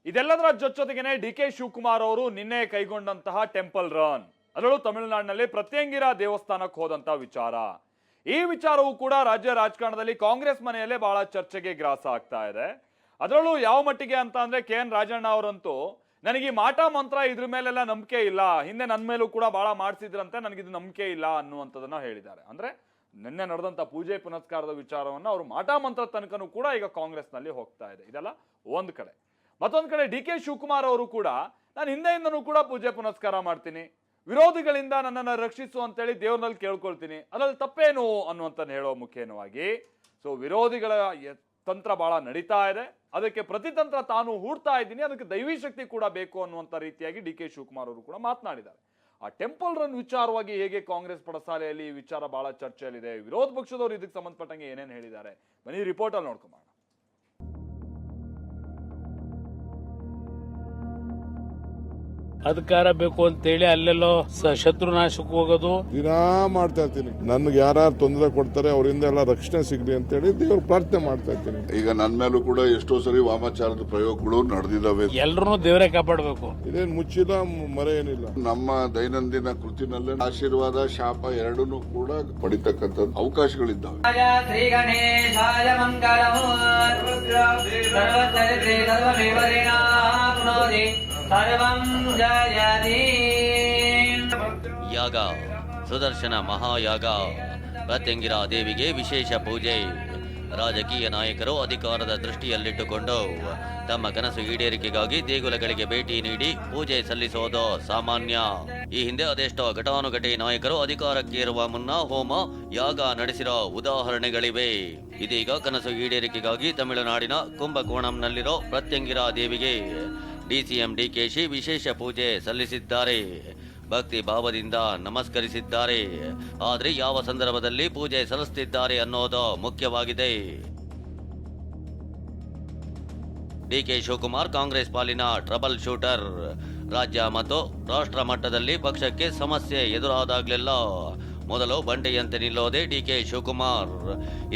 ಇದೆಲ್ಲದರ ಜೊತೆಗೇನೆ ಡಿ.ಕೆ. ಶಿವಕುಮಾರ್ ಅವರು ನಿನ್ನೆ ಕೈಗೊಂಡಂತಹ ಟೆಂಪಲ್ ರನ್, ಅದರಲ್ಲೂ ತಮಿಳುನಾಡಿನಲ್ಲಿ ಪ್ರತ್ಯಂಗಿರ ದೇವಸ್ಥಾನಕ್ಕೆ ಹೋದಂತ ವಿಚಾರ. ಈ ವಿಚಾರವೂ ಕೂಡ ರಾಜ್ಯ ರಾಜಕಾರಣದಲ್ಲಿ ಕಾಂಗ್ರೆಸ್ ಮನೆಯಲ್ಲೇ ಬಹಳ ಚರ್ಚೆಗೆ ಗ್ರಾಸ ಆಗ್ತಾ ಇದೆ. ಅದರಲ್ಲೂ ಯಾವ ಮಟ್ಟಿಗೆ ಅಂತ ಅಂದ್ರೆ ಕೆ.ಎನ್. ರಾಜಣ್ಣ ಅವರಂತೂ ನನಗೆ ಈ ಮಾಟ ಮಂತ್ರ ಇದ್ರ ಮೇಲೆಲ್ಲ ನಂಬಿಕೆ ಇಲ್ಲ, ಹಿಂದೆ ನನ್ನ ಮೇಲೂ ಕೂಡ ಬಹಳ ಮಾಡಿಸಿದ್ರಂತೆ, ನನಗಿದು ನಂಬಿಕೆ ಇಲ್ಲ ಅನ್ನುವಂಥದ್ದನ್ನ ಹೇಳಿದ್ದಾರೆ. ಅಂದ್ರೆ ನಿನ್ನೆ ನಡೆದಂತ ಪೂಜೆ ಪುನಸ್ಕಾರದ ವಿಚಾರವನ್ನ ಅವರು ಮಾಟ ಮಂತ್ರ ತನಕನೂ ಕೂಡ ಈಗ ಕಾಂಗ್ರೆಸ್ ನಲ್ಲಿ ಹೋಗ್ತಾ ಇದೆ. ಇದೆಲ್ಲ ಒಂದ್ ಕಡೆ. ಮತ್ತೊಂದ್ ಕಡೆ ಡಿ.ಕೆ. ಶಿವಕುಮಾರ್ ಅವರು ಕೂಡ ನಾನು ಹಿಂದೆಯಿಂದನೂ ಕೂಡ ಪೂಜೆ ಪುನಸ್ಕಾರ ಮಾಡ್ತೀನಿ, ವಿರೋಧಿಗಳಿಂದ ನನ್ನನ್ನು ರಕ್ಷಿಸು ಅಂತೇಳಿ ದೇವ್ರನಲ್ಲಿ ಕೇಳ್ಕೊಳ್ತೀನಿ, ಅದ್ರಲ್ಲಿ ತಪ್ಪೇನು ಅನ್ನುವಂತ ಹೇಳೋ ಮುಖೇನವಾಗಿ ವಿರೋಧಿಗಳ ತಂತ್ರ ಬಹಳ ನಡೀತಾ ಇದೆ, ಅದಕ್ಕೆ ಪ್ರತಿತಂತ್ರ ತಾನು ಹೂಡ್ತಾ ಇದ್ದೀನಿ, ಅದಕ್ಕೆ ದೈವಿ ಶಕ್ತಿ ಕೂಡ ಬೇಕು ಅನ್ನುವಂತ ರೀತಿಯಾಗಿ ಡಿ.ಕೆ. ಶಿವಕುಮಾರ್ ಅವರು ಕೂಡ ಮಾತನಾಡಿದ್ದಾರೆ. ಆ ಟೆಂಪಲ್ ರನ್ ವಿಚಾರವಾಗಿ ಹೇಗೆ ಕಾಂಗ್ರೆಸ್ ಪಡಸಾಲೆಯಲ್ಲಿ ಈ ವಿಚಾರ ಬಹಳ ಚರ್ಚೆಯಲ್ಲಿದೆ, ವಿರೋಧ ಪಕ್ಷದವರು ಇದಕ್ಕೆ ಸಂಬಂಧಪಟ್ಟಂಗೆ ಏನೇನು ಹೇಳಿದ್ದಾರೆ ಬನ್ನಿ ರಿಪೋರ್ಟ್ ಅಲ್ಲಿ ನೋಡ್ಕೊಂಬೋಣ. ಅಧಿಕಾರ ಬೇಕು ಅಂತೇಳಿ ಅಲ್ಲೆಲ್ಲೋ ಶತ್ರುನಾಶಕ್ಕೆ ಹೋಗೋದು ದಿನಾ ಮಾಡ್ತಾ ಇರ್ತೀನಿ. ನನ್ಗೆ ಯಾರು ತೊಂದರೆ ಕೊಡ್ತಾರೆ ಅವರಿಂದ ಎಲ್ಲ ರಕ್ಷಣೆ ಸಿಗ್ಲಿ ಅಂತೇಳಿ ದೇವ್ರ ಪ್ರಾರ್ಥನೆ ಮಾಡ್ತಾ ಇರ್ತೀನಿ. ಈಗ ನನ್ನ ಮೇಲೂ ಕೂಡ ಎಷ್ಟೋ ಸರಿ ವಾಮಾಚಾರದ ಪ್ರಯೋಗಗಳು ನಡೆದಿದ್ದಾವೆ. ಎಲ್ಲರೂ ದೇವರೇ ಕಾಪಾಡಬೇಕು, ಇದೇನು ಮುಚ್ಚಿಲ್ಲ ಮರೆ ಏನಿಲ್ಲ. ನಮ್ಮ ದೈನಂದಿನ ಕೃತಿನಲ್ಲೇ ಆಶೀರ್ವಾದ ಶಾಪ ಎರಡನ್ನೂ ಕೂಡ ಪಡಿತಕ್ಕಂಥ ಅವಕಾಶಗಳಿದ್ದಾವೆ. ಶ್ರೀ ಗಣೇಶಾಯ ಮಂಗಳಂ ಸರ್ವಚರಿತ್ರೆ ಸರ್ವಮೇವ ಶ್ರೀನಾಥುನೋದಿ ಸರ್ವಂ ಜಯತಿ. ಯಾಗ ಸುದರ್ಶನ ಮಹಾಯಾಗ, ಪ್ರತ್ಯಂಗಿರಾ ದೇವಿಗೆ ವಿಶೇಷ ಪೂಜೆ. ರಾಜಕೀಯ ನಾಯಕರು ಅಧಿಕಾರದ ದೃಷ್ಟಿಯಲ್ಲಿಟ್ಟುಕೊಂಡು ತಮ್ಮ ಕನಸು ಈಡೇರಿಕೆಗಾಗಿ ದೇಗುಲಗಳಿಗೆ ಭೇಟಿ ನೀಡಿ ಪೂಜೆ ಸಲ್ಲಿಸೋದು ಸಾಮಾನ್ಯ. ಈ ಹಿಂದೆ ಅದೆಷ್ಟೋ ಘಟಾನುಘಟಿ ನಾಯಕರು ಅಧಿಕಾರಕ್ಕೇರುವ ಮುನ್ನ ಹೋಮ ಯಾಗ ನಡೆಸಿರೋ ಉದಾಹರಣೆಗಳಿವೆ. ಇದೀಗ ಕನಸು ಈಡೇರಿಕೆಗಾಗಿ ತಮಿಳುನಾಡಿನ ಕುಂಭಕೋಣಂನಲ್ಲಿರೋ ಪ್ರತ್ಯಂಗಿರಾ ದೇವಿಗೆ ಡಿಸಿಎಂ ಡಿ.ಕೆ.ಶಿ ವಿಶೇಷ ಪೂಜೆ ಸಲ್ಲಿಸಿದ್ದಾರೆ, ಭಕ್ತಿ ಭಾವದಿಂದ ನಮಸ್ಕರಿಸಿದ್ದಾರೆ. ಆದರೆ ಯಾವ ಸಂದರ್ಭದಲ್ಲಿ ಪೂಜೆ ಸಲ್ಲಿಸುತ್ತಿದ್ದಾರೆ ಅನ್ನೋದು ಮುಖ್ಯವಾಗಿದೆ. ಡಿ.ಕೆ. ಶಿವಕುಮಾರ್ ಕಾಂಗ್ರೆಸ್ ಪಾಲಿನ ಟ್ರಬಲ್ ಶೂಟರ್. ರಾಜ್ಯ ಮತ್ತು ರಾಷ್ಟ್ರ ಮಟ್ಟದಲ್ಲಿ ಪಕ್ಷಕ್ಕೆ ಸಮಸ್ಯೆ ಎದುರಾದಾಗಲೆಲ್ಲ ಮೊದಲು ಬಂಡೆಯಂತೆ ನಿಲ್ಲೋದೆ ಡಿ.ಕೆ. ಶಿವಕುಮಾರ್.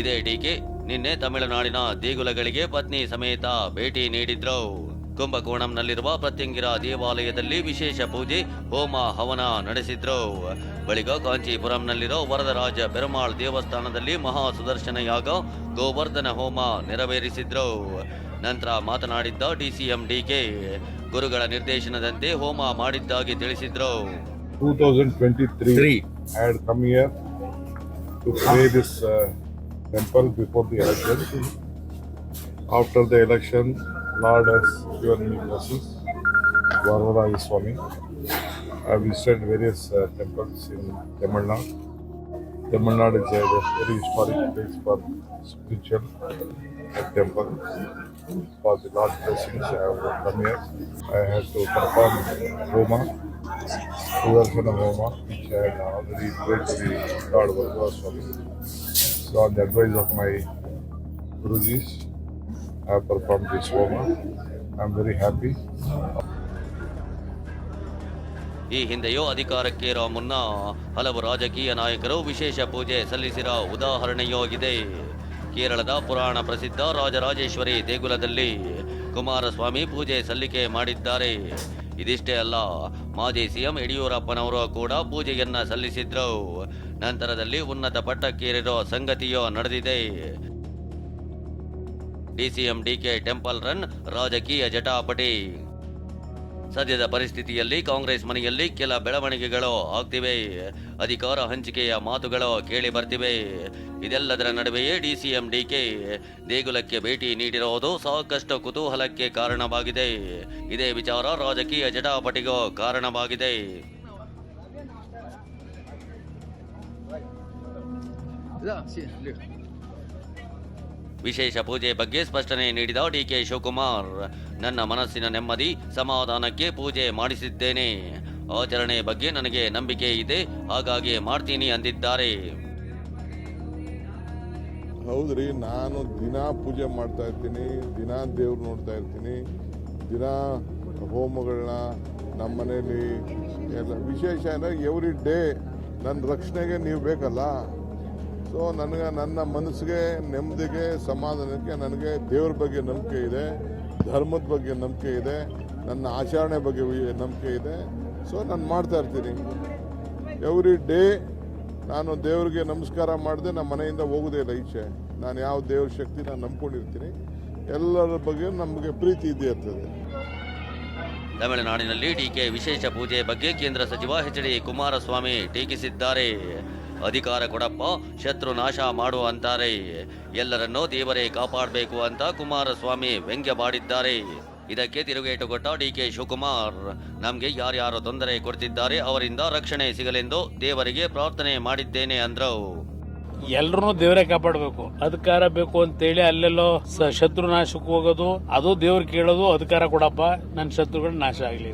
ಇದೇ ಡಿ.ಕೆ. ನಿನ್ನೆ ತಮಿಳುನಾಡಿನ ದೇಗುಲಗಳಿಗೆ ಪತ್ನಿ ಸಮೇತ ಭೇಟಿ ನೀಡಿದ್ರು. ಕುಂಭಕೋಣಂನಲ್ಲಿರುವ ಪ್ರತ್ಯಂಗಿರಾ ದೇವಾಲಯದಲ್ಲಿ ವಿಶೇಷ ಪೂಜೆ ಹೋಮ ಹವನ ನಡೆಸಿದ್ರು. ಬಳಿಕ ಕಾಂಚೀಪುರಂನಲ್ಲಿರೋ ವರದರಾಜ ಪೆರುಮಾಳ್ ದೇವಸ್ಥಾನದಲ್ಲಿ ಮಹಾ ಸುದರ್ಶನ ಯಾಗ ಗೋವರ್ಧನ ಹೋಮ ನೆರವೇರಿಸಿದ್ರು. ನಂತರ ಮಾತನಾಡಿದ್ದ ಡಿಸಿಎಂ ಡಿ.ಕೆ. ಗುರುಗಳ ನಿರ್ದೇಶನದಂತೆ ಹೋಮ ಮಾಡಿದ್ದಾಗಿ ತಿಳಿಸಿದ್ರು. 2023 I had come here to pray this temple before the election. After the election, Lord has given me blessings. Varadaraja Swami. I visited various temples in Tamil Nadu. Tamil Nadu is a very historic place for spiritual temple. For the Lord's blessings, I have come here. I had to perform Homa, Sudarshana Homa, which I had already prayed to the Lord Varadaraja Swami. So on the advice of my Gurujis, I have performed this Homa. I am very happy. ಈ ಹಿಂದೆಯೂ ಅಧಿಕಾರಕ್ಕೇರೋ ಮುನ್ನ ಹಲವು ರಾಜಕೀಯ ನಾಯಕರು ವಿಶೇಷ ಪೂಜೆ ಸಲ್ಲಿಸಿರೋ ಉದಾಹರಣೆಯೂ ಇದೆ. ಕೇರಳದ ಪುರಾಣ ಪ್ರಸಿದ್ಧ ರಾಜರಾಜೇಶ್ವರಿ ದೇಗುಲದಲ್ಲಿ ಕುಮಾರಸ್ವಾಮಿ ಪೂಜೆ ಸಲ್ಲಿಕೆ ಮಾಡಿದ್ದಾರೆ. ಇದಿಷ್ಟೇ ಅಲ್ಲ, ಮಾಜಿ ಸಿಎಂ ಯಡಿಯೂರಪ್ಪನವರು ಕೂಡ ಪೂಜೆಯನ್ನ ಸಲ್ಲಿಸಿದ್ರು. ನಂತರದಲ್ಲಿ ಉನ್ನತ ಪಟ್ಟಕ್ಕೇರಿರೋ ಸಂಗತಿಯೂ ನಡೆದಿದೆ. ಡಿಸಿಎಂ ಡಿ.ಕೆ. ಟೆಂಪಲ್ ರನ್ ರಾಜಕೀಯ ಜಟಾಪಟಿ. ಸದ್ಯದ ಪರಿಸ್ಥಿತಿಯಲ್ಲಿ ಕಾಂಗ್ರೆಸ್ ಮನೆಯಲ್ಲಿ ಕೆಲ ಬೆಳವಣಿಗೆಗಳು ಆಗ್ತಿವೆ, ಅಧಿಕಾರ ಹಂಚಿಕೆಯ ಮಾತುಗಳು ಕೇಳಿ ಬರ್ತಿವೆ. ಇದೆಲ್ಲದರ ನಡುವೆಯೇ ಡಿಸಿಎಂ ಡಿ.ಕೆ. ದೇಗುಲಕ್ಕೆ ಭೇಟಿ ನೀಡಿರುವುದು ಸಾಕಷ್ಟು ಕುತೂಹಲಕ್ಕೆ ಕಾರಣವಾಗಿದೆ. ಇದೇ ವಿಚಾರ ರಾಜಕೀಯ ಜಟಾಪಟಿಗೂ ಕಾರಣವಾಗಿದೆ. ವಿಶೇಷ ಪೂಜೆ ಬಗ್ಗೆ ಸ್ಪಷ್ಟನೆ ನೀಡಿದ ಡಿ.ಕೆ. ಶಿವಕುಮಾರ್, ನನ್ನ ಮನಸ್ಸಿನ ನೆಮ್ಮದಿ ಸಮಾಧಾನಕ್ಕೆ ಪೂಜೆ ಮಾಡಿಸಿದ್ದೇನೆ, ಆಚರಣೆ ಬಗ್ಗೆ ನನಗೆ ನಂಬಿಕೆ ಇದೆ, ಹಾಗಾಗಿ ಮಾಡ್ತೀನಿ ಅಂದಿದ್ದಾರೆ. ಹೌದ್ರಿ, ನಾನು ದಿನಾ ಪೂಜೆ ಮಾಡ್ತಾ ಇರ್ತೀನಿ, ದಿನಾ ದೇವ್ರು ನೋಡ್ತಾ ಇರ್ತೀನಿ, ದಿನಾ ಹೋಮಗಳನ್ನ ನಮ್ಮ ಮನೇಲಿ ಎಲ್ಲ ವಿಶೇಷ ಅಂದರೆ ಎವ್ರಿ ಡೇ ನನ್ನ ರಕ್ಷಣೆಗೆ ನೀವು ಬೇಕಲ್ಲ. ಸೊ ನನಗೆ ನನ್ನ ಮನಸ್ಸಿಗೆ ನೆಮ್ಮದಿಗೆ ಸಮಾಧಾನಕ್ಕೆ ನನಗೆ ದೇವ್ರ ಬಗ್ಗೆ ನಂಬಿಕೆ ಇದೆ. ಧರ್ಮದ ಬಗ್ಗೆ ನಂಬಿಕೆ ಇದೆ, ನನ್ನ ಆಚರಣೆ ಬಗ್ಗೆ ನಂಬಿಕೆ ಇದೆ. ಸೊ ನಾನು ಮಾಡ್ತಾ ಇರ್ತೀನಿ. ಎವ್ರಿ ಡೇ ನಾನು ದೇವರಿಗೆ ನಮಸ್ಕಾರ ಮಾಡದೆ ನಮ್ಮ ಮನೆಯಿಂದ ಹೋಗೋದೇ ಇಲ್ಲ ಈಚೆ. ನಾನು ಯಾವ ದೇವ್ರ ಶಕ್ತಿ ನಾನು ನಂಬ್ಕೊಂಡಿರ್ತೀನಿ. ಎಲ್ಲರ ಬಗ್ಗೆ ನಮಗೆ ಪ್ರೀತಿ ಇದ್ದೇ ಇರ್ತದೆ. ತಮಿಳುನಾಡಿನಲ್ಲಿ ಡಿಕೆ ವಿಶೇಷ ಪೂಜೆ ಬಗ್ಗೆ ಕೇಂದ್ರ ಸಚಿವ ಎಚ್.ಡಿ. ಕುಮಾರಸ್ವಾಮಿ ಟೀಕಿಸಿದ್ದಾರೆ. ಅಧಿಕಾರ ಕೊಡಪ್ಪ, ಶತ್ರು ನಾಶ ಮಾಡು ಅಂತಾರೆ. ಎಲ್ಲರನ್ನೂ ದೇವರೇ ಕಾಪಾಡಬೇಕು ಅಂತ ಕುಮಾರಸ್ವಾಮಿ ವ್ಯಂಗ್ಯವಾಡಿದ್ದಾರೆ. ಇದಕ್ಕೆ ತಿರುಗೇಟು ಕೊಟ್ಟ ಡಿಕೆ ಶಿವಕುಮಾರ್, ನಮಗೆ ಯಾರ್ಯಾರು ತೊಂದರೆ ಕೊಡ್ತಿದ್ದಾರೆ ಅವರಿಂದ ರಕ್ಷಣೆ ಸಿಗಲೆಂದು ದೇವರಿಗೆ ಪ್ರಾರ್ಥನೆ ಮಾಡಿದ್ದೇನೆ ಅಂದ್ರು. ಎಲ್ರೂ ದೇವರೇ ಕಾಪಾಡಬೇಕು, ಅಧಿಕಾರ ಬೇಕು ಅಂತೇಳಿ ಅಲ್ಲೆಲ್ಲೋ ಶತ್ರು ನಾಶಕ್ಕೆ ಹೋಗೋದು, ಅದು ದೇವ್ರ ಕೇಳೋದು, ಅಧಿಕಾರ ಕೊಡಪ್ಪ, ನನ್ನ ಶತ್ರುಗಳು ನಾಶ ಆಗ್ಲಿ.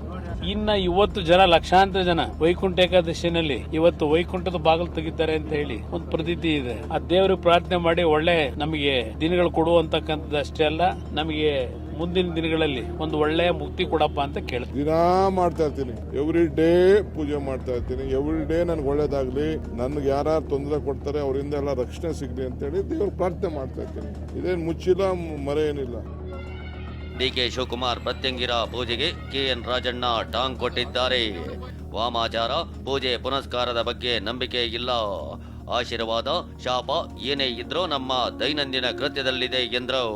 ಇನ್ನ ಇವತ್ತು ಜನ ಲಕ್ಷಾಂತರ ಜನ ವೈಕುಂಠ ಏಕಾದಶಿನಲ್ಲಿ ಇವತ್ತು ವೈಕುಂಠದ ಬಾಗಿಲು ತೆಗಿತಾರೆ ಅಂತ ಹೇಳಿ ಒಂದು ಪ್ರತೀತಿ ಇದೆ. ಆ ದೇವ್ರಿಗೆ ಪ್ರಾರ್ಥನೆ ಮಾಡಿ ಒಳ್ಳೆ ನಮಗೆ ದಿನಗಳು ಕೊಡು ಅಂತಕ್ಕಂಥದ್ದು ಅಷ್ಟೇ ಅಲ್ಲ, ನಮಗೆ ಮುಂದಿನ ದಿನಗಳಲ್ಲಿ ಒಂದು ಒಳ್ಳೆಯ ಮುಕ್ತಿ ಕೊಡಪ್ಪ ಅಂತ ಕೇಳ್ತೀನಿ. ದಿನಾ ಮಾಡ್ತಾ ಇರ್ತೀನಿ, ಎವ್ರಿ ಡೇ ಪೂಜೆ ಮಾಡ್ತಾ ಇರ್ತೀನಿ. ಎವ್ರಿ ಡೇ ನನ್ಗೆ ಒಳ್ಳೇದಾಗ್ಲಿ, ನನ್ಗೆ ಯಾರ್ಯಾರು ತೊಂದರೆ ಕೊಡ್ತಾರೆ ಅವರಿಂದ ಎಲ್ಲ ರಕ್ಷಣೆ ಸಿಗ್ಲಿ ಅಂತೇಳಿ ದೇವ್ರ ಪ್ರಾರ್ಥನೆ ಮಾಡ್ತಾ ಇರ್ತೀನಿ. ಇದೇನು ಮುಚ್ಚಿಲ್ಲ, ಮರೆ ಏನಿಲ್ಲ. ಡಿಕೆ ಶಿವಕುಮಾರ್ ಪ್ರತ್ಯಂಗಿರ ಪೂಜೆಗೆ ಕೆಎನ್ ರಾಜಣ್ಣ ಟಾಂಗ್ ಕೊಟ್ಟಿದ್ದಾರೆ. ವಾಮಾಚಾರ, ಪೂಜೆ ಪುನಸ್ಕಾರದ ಬಗ್ಗೆ ನಂಬಿಕೆ ಇಲ್ಲ. ಆಶೀರ್ವಾದ, ಶಾಪ ಏನೇ ಇದ್ರೂ ನಮ್ಮ ದೈನಂದಿನ ಕೃತ್ಯದಲ್ಲಿದೆ ಎಂದ್ರು.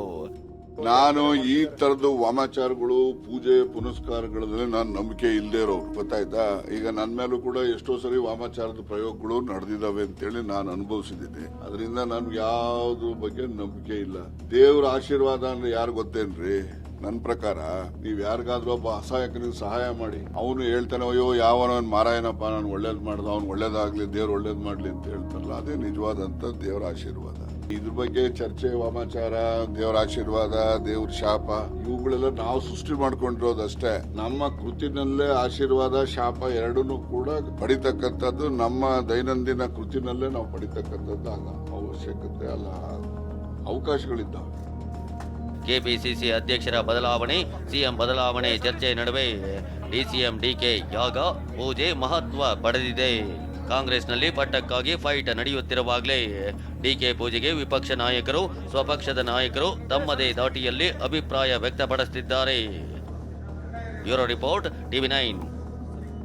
ನಾನು ಈ ತರದ್ದು ವಾಮಾಚಾರಗಳು, ಪೂಜೆ ಪುನಸ್ಕಾರಗಳಲ್ಲಿ ನಾನು ನಂಬಿಕೆ ಇಲ್ಲದೆ ಇರೋರು, ಗೊತ್ತಾಯ್ತಾ. ಈಗ ನನ್ನ ಮೇಲೂ ಕೂಡ ಎಷ್ಟೋ ಸರಿ ವಾಮಾಚಾರದ ಪ್ರಯೋಗಗಳು ನಡೆದಿದ್ದಾವೆ ಅಂತೇಳಿ ನಾನು ಅನುಭವಿಸಿದ್ದೀನಿ. ಅದರಿಂದ ನನ್ಗೆ ಯಾವ್ದ್ರ ಬಗ್ಗೆ ನಂಬಿಕೆ ಇಲ್ಲ. ದೇವ್ರ ಆಶೀರ್ವಾದ ಅಂದ್ರೆ ಯಾರು ಗೊತ್ತೇನ್ರಿ? ನನ್ನ ಪ್ರಕಾರ ನೀವ್ ಯಾರಿಗಾದ್ರೂ ಒಬ್ಬ ಅಸಹಾಯಕನಿಗೆ ಸಹಾಯ ಮಾಡಿ, ಅವನು ಹೇಳ್ತಾನೆ, ಅಯ್ಯೋ ಯಾವನವನ್ ಮಾರಾಯನಪ್ಪ, ನಾನು ಒಳ್ಳೇದ್ ಮಾಡ್ದ, ಅವ್ನು ಒಳ್ಳೇದಾಗ್ಲಿ, ದೇವ್ರು ಒಳ್ಳೇದ್ ಮಾಡ್ಲಿ ಅಂತ ಹೇಳ್ತಾರಲ್ಲ, ಅದೇ ನಿಜವಾದಂತ ದೇವರ ಆಶೀರ್ವಾದ. ಇದ್ರ ಬಗ್ಗೆ ಚರ್ಚೆ, ವಾಮಾಚಾರ, ದೇವರ ಆಶೀರ್ವಾದ, ದೇವ್ರ ಶಾಪ, ಇವುಗಳೆಲ್ಲ ನಾವು ಸೃಷ್ಟಿ ಮಾಡ್ಕೊಂಡಿರೋದಷ್ಟೇ. ನಮ್ಮ ಕೃತಿನಲ್ಲೇ ಆಶೀರ್ವಾದ, ಶಾಪ ಎರಡನ್ನೂ ಕೂಡ ಪಡಿತಕ್ಕಂಥದ್ದು ನಮ್ಮ ದೈನಂದಿನ ಕೃತಿನಲ್ಲೇ ನಾವು ಪಡಿತಕ್ಕಂಥದ್ದು ಅವಶ್ಯಕತೆ ಅಲ್ಲ, ಅವಕಾಶಗಳಿದ್ದಾವೆ. ಕೆಪಿಸಿಸಿ ಅಧ್ಯಕ್ಷರ ಬದಲಾವಣೆ, ಸಿಎಂ ಬದಲಾವಣೆ ಚರ್ಚೆ ನಡುವೆ ಡಿಸಿಎಂ ಡಿಕೆ ಯಾಗ ಪೂಜೆ ಮಹತ್ವ ಪಡೆದಿದೆ. ಕಾಂಗ್ರೆಸ್ನಲ್ಲಿ ಪಟ್ಟಕ್ಕಾಗಿ ಫೈಟ್ ನಡೆಯುತ್ತಿರುವಾಗಲೇ ಡಿಕೆ ಪೂಜೆಗೆ ವಿಪಕ್ಷ ನಾಯಕರು, ಸ್ವಪಕ್ಷದ ನಾಯಕರು ತಮ್ಮದೇ ದಾಟಿಯಲ್ಲಿ ಅಭಿಪ್ರಾಯ ವ್ಯಕ್ತಪಡಿಸುತ್ತಿದ್ದಾರೆ. Bureau report, ಟಿವಿ9.